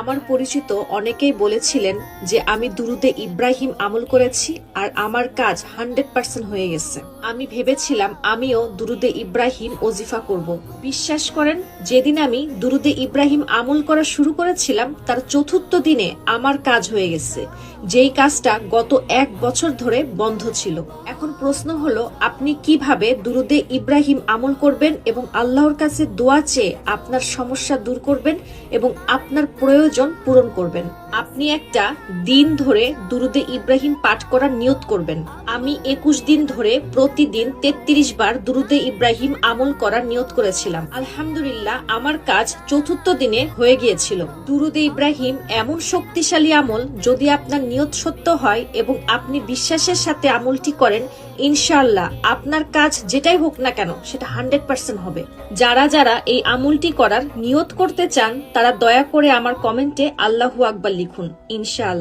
আমার পরিচিত অনেকেই বলেছিলেন যে আমি দুরুদে ইব্রাহিম আমল করেছি আর আমার কাজ 100% হয়ে গেছে। আমি ভেবেছিলাম আমিও দুরুদে ইব্রাহিম ওজিফা করব। বিশ্বাস করেন, যেদিন আমি দুরুদে ইব্রাহিম আমল করা শুরু করেছিলাম তার চতুর্থ দিনে আমার কাজ হয়ে গেছে, যেই কাজটা গত 1 বছর ধরে বন্ধ ছিল। এখন প্রশ্ন হলো, আপনি কিভাবে দুরুদে ইব্রাহিম আমল করবেন এবং আল্লাহর কাছে দোয়া চেয়ে আপনার সমস্যা দূর করবেন এবং আপনার প্রয়োজন পূরণ করবেন। আপনি একটা দিন ধরে দুরুদে ইব্রাহিম পাঠ করার নিয়ত করবেন। আমি 21 দিন ধরে প্রতিদিন 33 বার দুরুদে ইব্রাহিম আমল করার নিয়ত করেছিলাম। আলহামদুলিল্লাহ, আমার কাজ চতুর্থ দিনে হয়ে গিয়েছিল। দুরুদে ইব্রাহিম এমন শক্তিশালী আমল, যদি আপনার নিয়ত সত্য হয় এবং আপনি বিশ্বাসের সাথে আমলটি করেন, ইনশাআল্লাহ আপনার কাজ যেটাই হোক না কেন সেটা 100% হবে। যারা যারা এই আমলটি করার নিয়ত করতে চান তারা দয়া করে আমার কমেন্টে আল্লাহু আকবার লিখুন, ইনশাআল্লাহ।